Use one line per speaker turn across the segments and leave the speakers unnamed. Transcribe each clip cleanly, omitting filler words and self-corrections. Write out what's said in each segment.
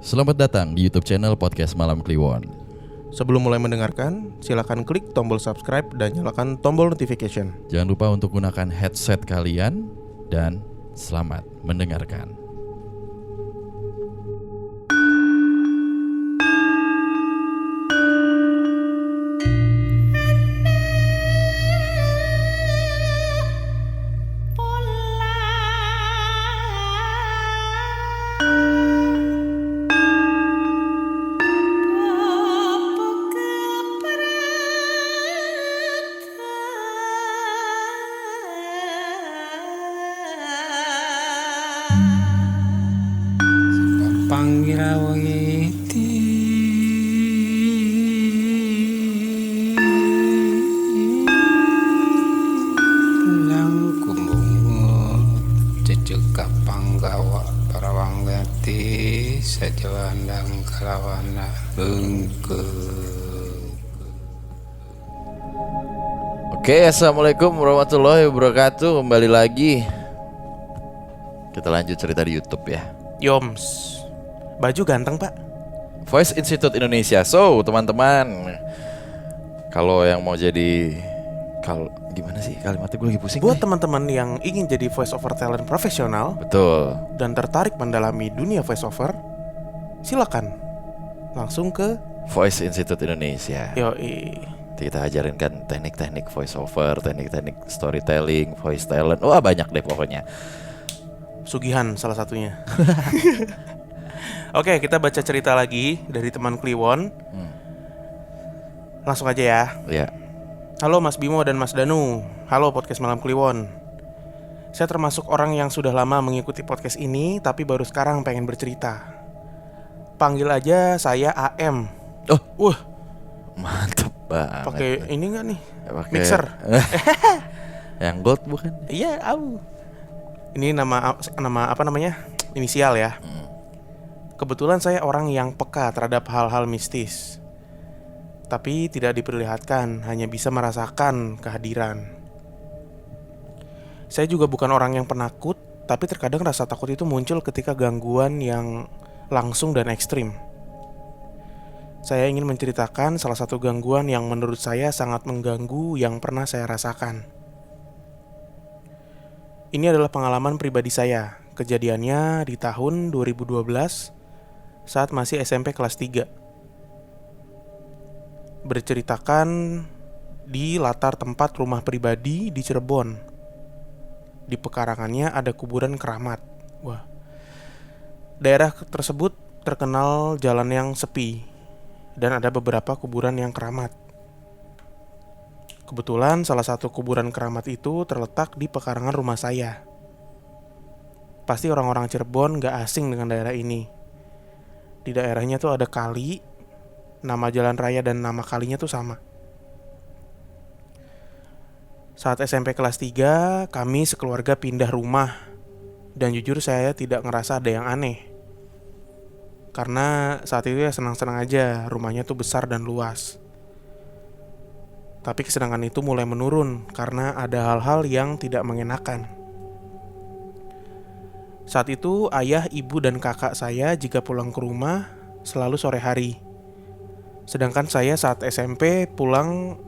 Selamat datang di YouTube channel Podcast Malam Kliwon.
Sebelum mulai mendengarkan, silakan klik tombol subscribe dan nyalakan tombol notification.
Jangan lupa untuk gunakan headset kalian dan selamat mendengarkan.
Panggirawiti lang kumbungo ceceka panggawa parawanggati sajawandang kalawana bengke.
Oke, assalamualaikum warahmatullahi wabarakatuh. Kembali lagi. Kita lanjut cerita di YouTube ya.
Yoms, baju ganteng pak.
Voice Institute Indonesia. So teman-teman, kalau yang mau jadi gimana sih kalimatnya, gue lagi pusing.
Buat teman-teman yang ingin jadi voice over talent profesional
Betul.
dan tertarik mendalami dunia voice over, silakan langsung ke
Voice Institute Indonesia.
Yoi.
Kita ajarin kan teknik-teknik voice over, teknik-teknik storytelling, voice talent. Wah banyak deh pokoknya.
Sugihan salah satunya. Oke, kita baca cerita lagi dari teman Kliwon. Langsung aja ya.
Ya.
Halo Mas Bimo dan Mas Danu. Halo podcast Malam Kliwon. Saya termasuk orang yang sudah lama mengikuti podcast ini, tapi baru sekarang pengen bercerita. Panggil aja saya AM.
Oh,
Wah,
mantep banget.
pakai ini nggak nih?
Pakai
Mixer.
yang gold bukan?
Iya, au. Ini nama apa namanya? Inisial ya. Kebetulan saya orang yang peka terhadap hal-hal mistis. Tapi tidak diperlihatkan, hanya bisa merasakan kehadiran. Saya juga bukan orang yang penakut, tapi terkadang rasa takut itu muncul ketika gangguan yang langsung dan ekstrim. Saya ingin menceritakan salah satu gangguan yang menurut saya sangat mengganggu yang pernah saya rasakan. Ini adalah pengalaman pribadi saya. Kejadiannya di tahun 2012 saat masih SMP kelas 3. Berceritakan di latar tempat rumah pribadi di Cirebon. Di pekarangannya ada kuburan keramat. Wah. Daerah tersebut terkenal jalan yang sepi dan ada beberapa kuburan yang keramat. Kebetulan salah satu kuburan keramat itu terletak di pekarangan rumah saya. Pasti orang-orang Cirebon gak asing dengan daerah ini. Di daerahnya tuh ada kali, nama jalan raya dan nama kalinya tuh sama. Saat SMP kelas 3, kami sekeluarga pindah rumah. Dan jujur saya tidak ngerasa ada yang aneh. Karena saat itu ya senang-senang aja, rumahnya tuh besar dan luas. Tapi kesenangan itu mulai menurun karena ada hal-hal yang tidak mengenakan. Saat itu ayah, ibu, dan kakak saya jika pulang ke rumah selalu sore hari. Sedangkan saya saat SMP pulang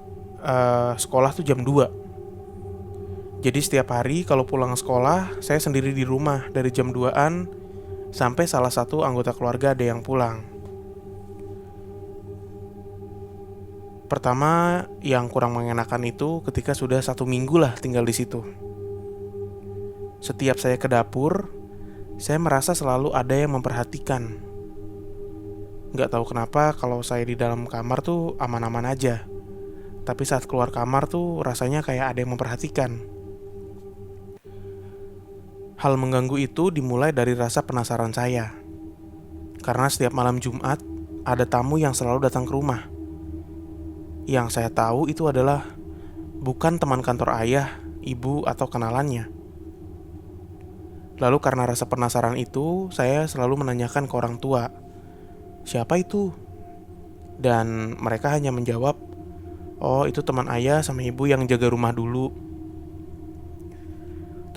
sekolah tuh jam 2. Jadi setiap hari kalau pulang sekolah saya sendiri di rumah dari jam 2-an sampai salah satu anggota keluarga ada yang pulang. Pertama, yang kurang mengenakan itu ketika sudah 1 minggu lah tinggal di situ. Setiap saya ke dapur, saya merasa selalu ada yang memperhatikan. Gak tahu kenapa kalau saya di dalam kamar tuh aman-aman aja. Tapi saat keluar kamar tuh rasanya kayak ada yang memperhatikan. Hal mengganggu itu dimulai dari rasa penasaran saya. Karena setiap malam Jumat, ada tamu yang selalu datang ke rumah. Yang saya tahu itu adalah bukan teman kantor ayah, ibu, atau kenalannya. Lalu karena rasa penasaran itu, saya selalu menanyakan ke orang tua, siapa itu? Dan mereka hanya menjawab, oh itu teman ayah sama ibu yang jaga rumah dulu.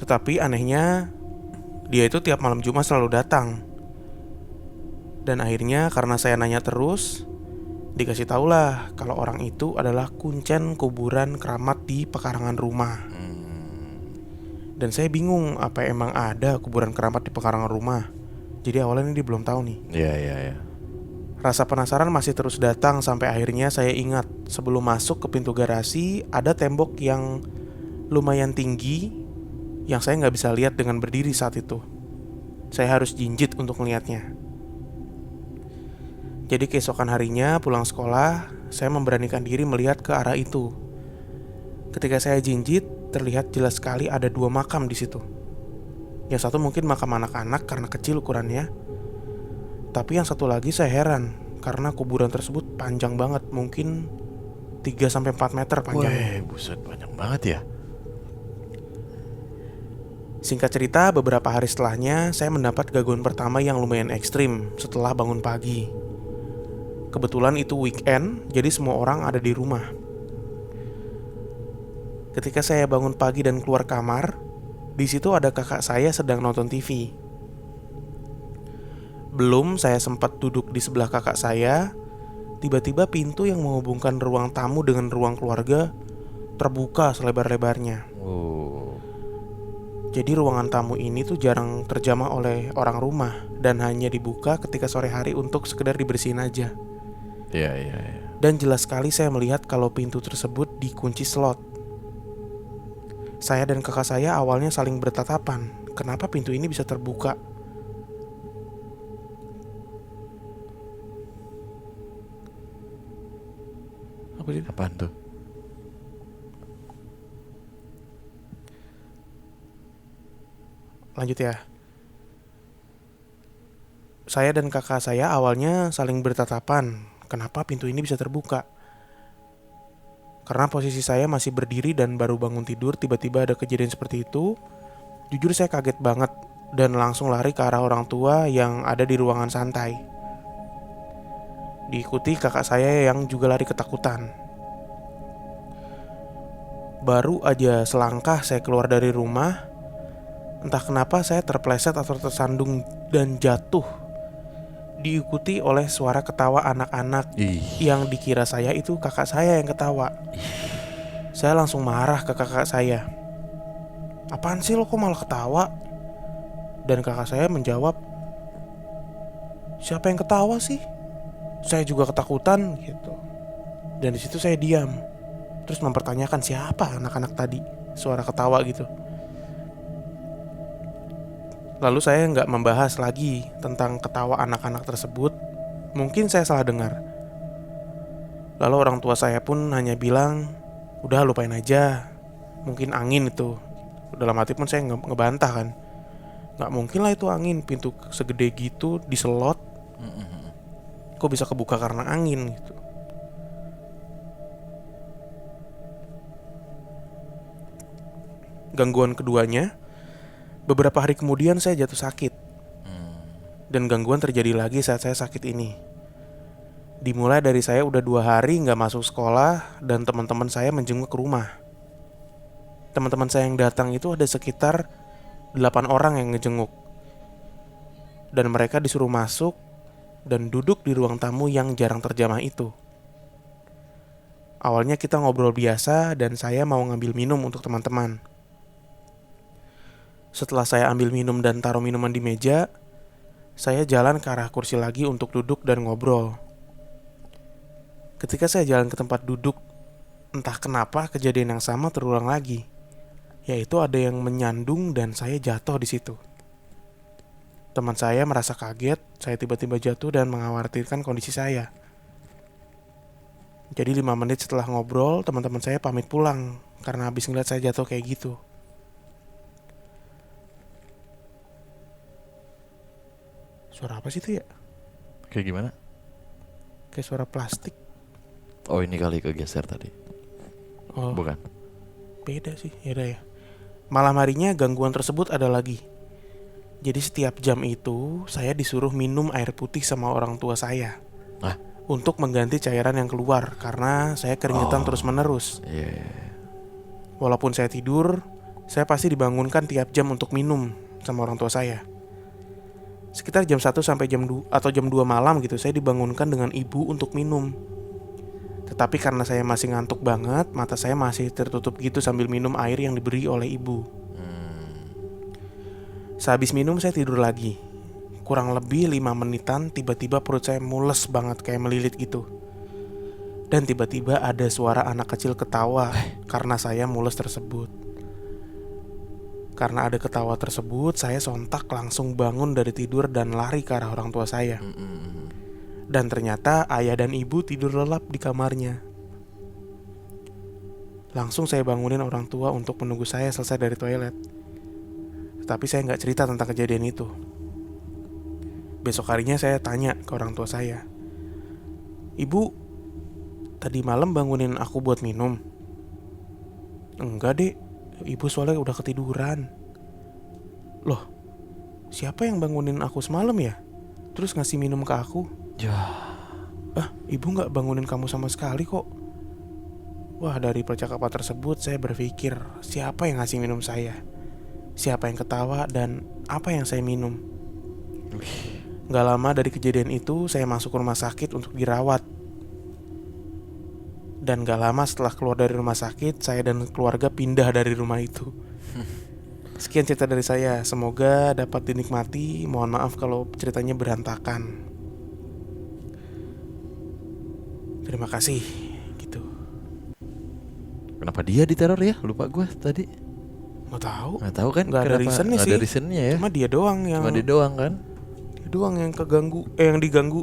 Tetapi anehnya, dia itu tiap malam Jumat selalu datang. Dan akhirnya karena saya nanya terus, dikasih tahulah kalau orang itu adalah kuncen kuburan keramat di pekarangan rumah. Dan saya bingung, apa emang ada kuburan keramat di pekarangan rumah? Jadi awalnya dia belum tahu nih.
Iya.
Rasa penasaran masih terus datang sampai akhirnya saya ingat, sebelum masuk ke pintu garasi ada tembok yang lumayan tinggi yang saya nggak bisa lihat dengan berdiri saat itu. Saya harus jinjit untuk melihatnya. Jadi keesokan harinya pulang sekolah, saya memberanikan diri melihat ke arah itu. Ketika saya jinjit, terlihat jelas sekali ada 2 makam di situ. Yang satu mungkin makam anak-anak karena kecil ukurannya. Tapi yang satu lagi saya heran karena kuburan tersebut panjang banget, mungkin 3-4 meter panjangnya.
Wih, buset, banyak banget ya.
Singkat cerita, beberapa hari setelahnya saya mendapat gangguan pertama yang lumayan ekstrim setelah bangun pagi. Kebetulan itu weekend, jadi semua orang ada di rumah. Ketika saya bangun pagi dan keluar kamar, di situ ada kakak saya sedang nonton TV. Belum saya sempat duduk di sebelah kakak saya, tiba-tiba pintu yang menghubungkan ruang tamu dengan ruang keluarga terbuka selebar-lebarnya. Jadi ruangan tamu ini tuh jarang terjamah oleh orang rumah dan hanya dibuka ketika sore hari untuk sekedar dibersihin aja.
Iya.
Dan jelas sekali saya melihat kalau pintu tersebut dikunci slot. Saya dan kakak saya awalnya saling bertatapan. Kenapa pintu ini bisa terbuka? Apa itu?
Apaan tuh?
Lanjut ya. Saya dan kakak saya awalnya saling bertatapan. Kenapa pintu ini bisa terbuka? Karena posisi saya masih berdiri dan baru bangun tidur, tiba-tiba ada kejadian seperti itu. Jujur saya kaget banget dan langsung lari ke arah orang tua yang ada di ruangan santai. Diikuti kakak saya yang juga lari ketakutan. Baru aja selangkah saya keluar dari rumah, entah kenapa saya terpleset atau tersandung dan jatuh. Diikuti oleh suara ketawa anak-anak yang dikira saya itu kakak saya yang ketawa. Saya langsung marah ke kakak saya. Apaan sih lo kok malah ketawa? Dan kakak saya menjawab, siapa yang ketawa sih? Saya juga ketakutan gitu. Dan di situ saya diam. Terus mempertanyakan siapa anak-anak tadi, suara ketawa gitu. Lalu saya nggak membahas lagi tentang ketawa anak-anak tersebut. Mungkin saya salah dengar. Lalu orang tua saya pun hanya bilang, udah lupain aja, mungkin angin itu. Dalam hati pun saya ngebantah kan, nggak mungkin lah itu angin, pintu segede gitu diselot, kok bisa kebuka karena angin gitu. Gangguan keduanya, beberapa hari kemudian saya jatuh sakit. Dan gangguan terjadi lagi saat saya sakit ini. Dimulai dari saya udah 2 hari gak masuk sekolah dan teman-teman saya menjenguk ke rumah. Teman-teman saya yang datang itu ada sekitar 8 orang yang ngejenguk. Dan mereka disuruh masuk dan duduk di ruang tamu yang jarang terjamah itu. Awalnya kita ngobrol biasa dan saya mau ngambil minum untuk teman-teman. Setelah saya ambil minum dan taruh minuman di meja, saya jalan ke arah kursi lagi untuk duduk dan ngobrol. Ketika saya jalan ke tempat duduk, entah kenapa kejadian yang sama terulang lagi, yaitu ada yang menyandung dan saya jatuh di situ. Teman saya merasa kaget, saya tiba-tiba jatuh dan mengkhawatirkan kondisi saya. Jadi 5 menit setelah ngobrol, teman-teman saya pamit pulang karena habis ngeliat saya jatuh kayak gitu. Suara apa sih itu ya?
Kayak gimana?
Kayak suara plastik.
Oh, ini kali kegeser tadi.
Oh,
Bukan.
beda sih, yaudah ya. Malam harinya gangguan tersebut ada lagi. Jadi setiap jam itu saya disuruh minum air putih sama orang tua saya.
Hah?
Untuk mengganti cairan yang keluar karena saya keringetan terus-menerus.
Iya.
Walaupun saya tidur, saya pasti dibangunkan tiap jam untuk minum sama orang tua saya. Sekitar jam 1 sampai jam 2 atau jam 2 malam gitu, saya dibangunkan dengan ibu untuk minum. Tetapi karena saya masih ngantuk banget, mata saya masih tertutup gitu sambil minum air yang diberi oleh ibu. Sehabis minum saya tidur lagi. Kurang lebih 5 menitan, tiba-tiba perut saya mules banget kayak melilit gitu. Dan tiba-tiba ada suara anak kecil ketawa karena saya mules tersebut. Karena ada ketawa tersebut, saya sontak langsung bangun dari tidur dan lari ke arah orang tua saya. Dan ternyata ayah dan ibu tidur lelap di kamarnya. Langsung saya bangunin orang tua untuk menunggu saya selesai dari toilet. Tetapi saya nggak cerita tentang kejadian itu. Besok harinya saya tanya ke orang tua saya, "Ibu, tadi malam bangunin aku buat minum?" "Enggak dek, ibu soalnya udah ketiduran." "Loh, siapa yang bangunin aku semalam ya? Terus ngasih minum ke aku?" Ibu gak bangunin kamu sama sekali kok." Wah, dari percakapan tersebut saya berpikir, siapa yang ngasih minum saya? Siapa yang ketawa dan apa yang saya minum? Gak lama dari kejadian itu saya masuk ke rumah sakit untuk dirawat. Dan gak lama setelah keluar dari rumah sakit, saya dan keluarga pindah dari rumah itu. Sekian cerita dari saya, semoga dapat dinikmati. Mohon maaf kalau ceritanya berantakan. Terima kasih. Gitu.
Kenapa dia diteror ya? Lupa gue tadi.
Nggak tahu.
Nggak tahu kan?
Nggak ada
Kenapa?
reasonnya
Nggak
sih.
ada reasonnya ya.
Cuma dia doang yang.
Cuma dia doang kan?
Dia doang yang keganggu. Yang diganggu.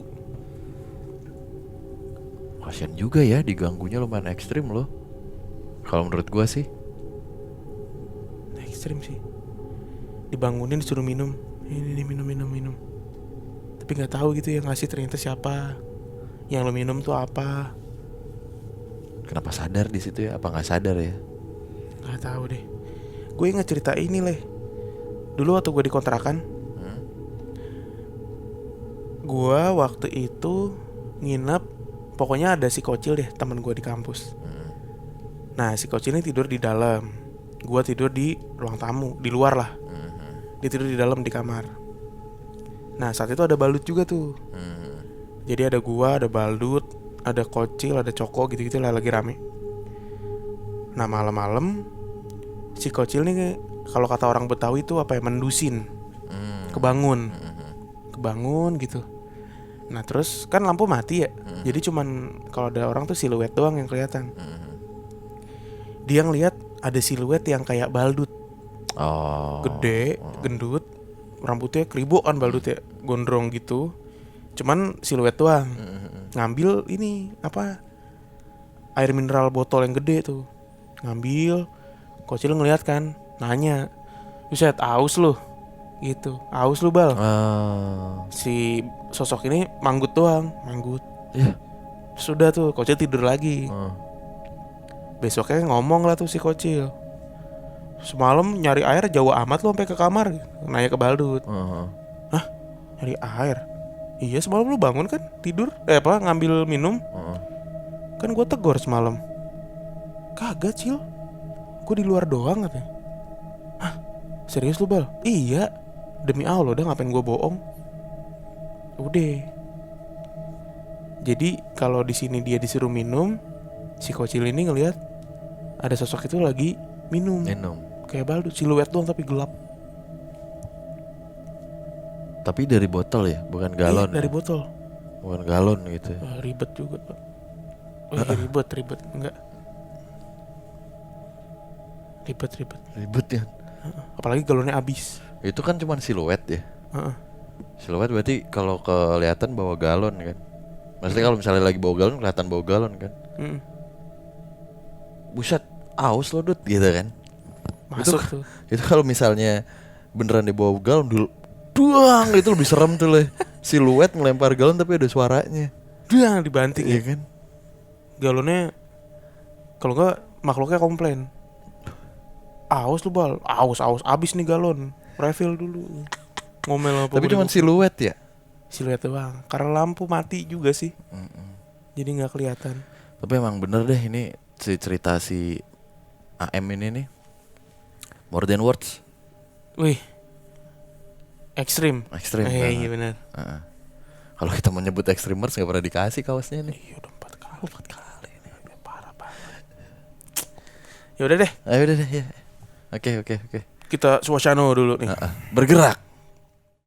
Kasian juga ya, diganggunya lumayan ekstrim loh. Kalau menurut gue sih.
Ekstrim sih. Dibangunin disuruh minum. Ini minum. Tapi nggak tahu gitu yang ngasih ternyata siapa. Yang lo minum tuh apa?
Kenapa sadar di situ ya? Apa nggak sadar ya?
Nggak tahu deh. Gue ingat cerita ini leh. Dulu waktu gue di kontrakan, gue waktu itu nginep. Pokoknya ada si Kocil deh, teman gue di kampus. Nah, si Kocil ini tidur di dalam. Gue tidur di ruang tamu, di luar lah. Dia tidur di dalam di kamar. Nah, saat itu ada Balut juga tuh. Jadi ada gua, ada Baldut, ada Kocil, ada Coko gitu-gitu lah lagi rame. Nah, malam-malam si Kocil nih kalau kata orang Betawi itu apa ya, mendusin. Kebangun gitu. Nah, terus kan lampu mati ya. Jadi cuman kalau ada orang tuh siluet doang yang kelihatan. Dia ngelihat ada siluet yang kayak Baldut. Gede, gendut, rambutnya keribuk kan Baldut ya, gondrong gitu. Cuman siluet doang. Ngambil ini apa, air mineral botol yang gede tuh. Ngambil. Kocil ngeliat kan, nanya, "Buset, aus lu?" Gitu. "Aus lu, Bal?" Si sosok ini manggut doang.
Ya.
Sudah tuh, Kocil tidur lagi. Besoknya ngomong lah tuh si Kocil, "Semalam nyari air jauh amat lu sampai ke kamar." Nanya ke Baldut. "Hah? Nyari air?" "Iya, semalam lu bangun kan tidur ngambil minum. Kan gue tegur semalam." "Kagak, Cil, gue di luar doang," katanya. "Hah? Serius lu, Bal?" "Iya, demi Allah, udah ngapain gue bohong." Udah. Jadi kalau di sini dia disuruh minum, si Kocil ini ngelihat ada sosok itu lagi minum. Kayak Baldut, siluet doang tapi gelap.
Tapi dari botol ya, bukan galon.
Dari botol.
Bukan galon gitu.
Ribet juga, Pak. Ribet. Enggak. Ribet
ya.
Apalagi galonnya habis.
Itu kan cuma siluet ya. Siluet berarti kalau kelihatan bawa galon kan. Maksudnya kalau misalnya lagi bawa galon, kelihatan bawa galon kan. Buset, aus lo Dut gitu kan.
Masuk tuh.
Itu kalau misalnya beneran dibawa galon dulu, duang, itu lebih serem tuh leh. Siluet ngelempar galon tapi ada suaranya.
Duang, dibanting
ya
ya
kan.
Galonnya kalau enggak makhluknya komplain. "Aus lu, Bal. Aus abis nih galon. Refill dulu." Ngomel apa.
Tapi cuma siluet ya.
Siluet doang. Karena lampu mati juga sih. Jadi enggak kelihatan.
Tapi emang bener deh ini cerita si AM ini nih. More than words.
Wih. Ekstrim.
Ekstrim banget.
Iya benar.
Heeh. Kalau kita mau nyebut ekstrimers nggak pernah dikasih kaosnya nih.
Iya udah 4 kali. 4 kali ini parah banget. Ya udah deh,
Ayo udah deh ya. Oke.
kita suasana dulu nih.
Bergerak.